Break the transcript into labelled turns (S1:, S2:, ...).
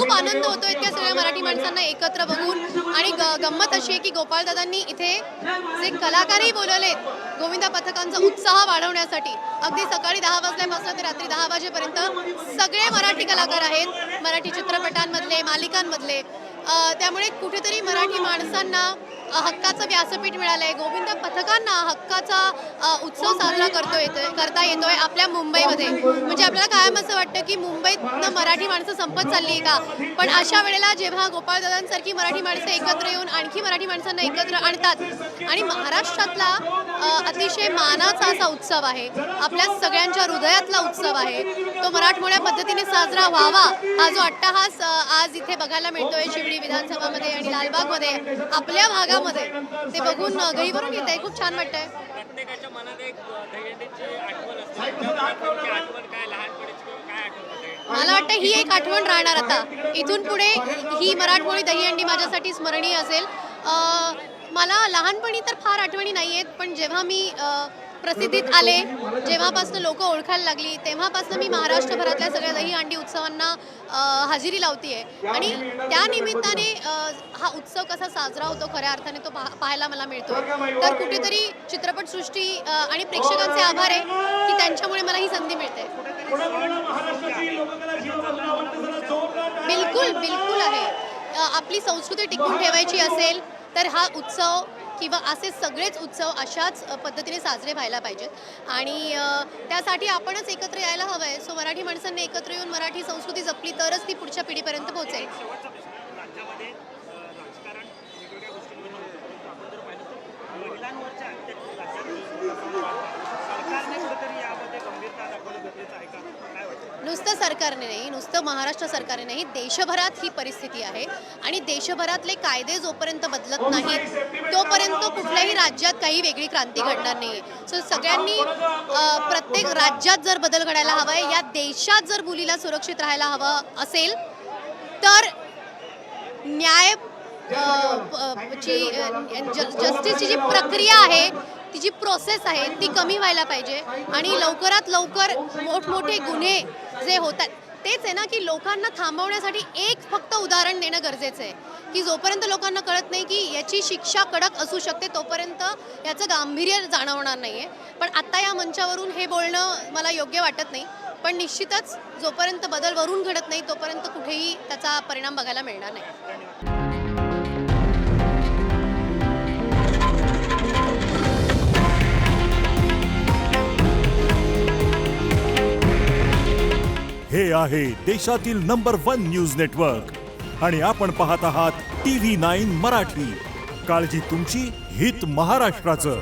S1: खूप आनंद होतो इतक्या सगळ्या मराठी माणसांना एकत्र बघून। आणि गंमत अशी आहे की गोपाळदादांनी इथे जे कलाकारही बोलवलेत गोविंदा पथकांचा उत्साह वाढवण्यासाठी, अगदी सकाळी 10 वाजल्यापासून ते रात्री 10 वाजेपर्यंत सगळे मराठी कलाकार आहेत, मराठी चित्रपटांमधले, मालिकांमधले। त्यामुळे कुठेतरी मराठी माणसांना हक्काचं व्यासपीठ मिळालंय, गोविंदा पथकांना हक्काचा उत्सव साजरा करता येतोय आपल्या मुंबईमध्ये। म्हणजे आपल्याला कायम असं वाटतं की मुंबईतनं मराठी माणसं संपत चालली आहे का, पण अशा वेळेला जेव्हा गोपाळदादांसारखी मराठी माणसं एकत्र येऊन आणखी मराठी माणसांना एकत्र आणतात आणि महाराष्ट्रातला अतिशय मानाचा असा उत्सव आहे, आपल्या सगळ्यांच्या हृदयातला उत्सव आहे, तो मराठमोळ्या पद्धतीने साजरा व्हावा हा जो अट्टहास आज इथे बघायला मिळतोय शिवडी विधानसभामध्ये आणि लालबागमध्ये आपल्या भागामध्ये, ते बघून गहिवरून येत आहे, खूप छान वाटतंय।
S2: प्रत्येकाच्या मनात एक दहीहंडीची आठवण असते, लहानपणीची आठवण काय, लहानपणीची काय आठवण होते?
S1: मला वाटतं ही एक आठवण राहणार आता इथून पुढे, ही मराठमोळी दहीहंडी माझ्यासाठी स्मरणीय असेल। मला लहानपणी तर फार आठवणी नाही आहेत, पण जेव्हा मी प्रसिद्धीत आले, जेव्हापासून लोक ओळखायला लागली, तेव्हापासून मी महाराष्ट्रभरातल्या सगळ्या दहीहंडी उत्सवांना हजेरी लावतीये। आणि त्या निमित्ताने हा उत्सव कसा साजरा होतो खऱ्या अर्थाने तो पाहायला मला मिळतो। तर कुठेतरी चित्रपटसृष्टी आणि प्रेक्षकांचे आभार आहे की त्यांच्यामुळे मला ही संधी मिळते। बिलकुल बिलकुल आहे। आपली संस्कृती टिकवून ठेवायची असेल तर हा उत्सव किंवा असे सगळेच उत्सव अशाच पद्धतीने साजरे व्हायला पाहिजेत आणि त्यासाठी आपणच एकत्र यायला हवं आहे। सो मराठी माणसांनी एकत्र येऊन मराठी संस्कृती जपली तरच ती पुढच्या पिढीपर्यंत पोहोचेल।
S2: राज्यामध्ये राजकारण वेगवेगळ्या गोष्टींमध्ये होतं, आपण जर पाहिलं तर महिलांवरच्या सरकारने कुठेतरी यामध्ये गंभीरता दाखवणं गरजेचं आहे का, काय वाटतं?
S1: नुसतं सरकारने नाही, नुसतं महाराष्ट्र सरकारने नाही, देशभरात ही परिस्थिती आहे आणि देशभरातले कायदे जोपर्यंत बदलत नाहीत तोपर्यंत कुठल्याही राज्यात काही वेगळी क्रांती घडणार नाही। सो सगळ्यांनी प्रत्येक राज्यात जर बदल घडायला हवा आहे, या देशात जर मुलीला सुरक्षित राहायला हवं असेल तर न्याय जस्टिसची जी प्रक्रिया आहे, ती जी प्रोसेस आहे ती कमी व्हायला पाहिजे आणि लवकरात लवकर मोठमोठे गुन्हे जे होतात तेच आहे ना की लोकांना थांबवण्यासाठी एक फक्त उदाहरण देणं गरजेचं आहे की जोपर्यंत लोकांना कळत नाही की याची शिक्षा कडक असू शकते तोपर्यंत याचं गांभीर्य जाणवणार नाही आहे। पण आत्ता या मंचावरून हे बोलणं मला योग्य वाटत नाही, पण निश्चितच जोपर्यंत बदल वरून घडत नाही तोपर्यंत कुठेही त्याचा परिणाम बघायला मिळणार नाही।
S3: हे आहे देशातील नंबर 1 न्यूज नेटवर्क आणि आपण पाहत आहात TV9 मराठी। काळजी तुमची, हित महाराष्ट्राचं।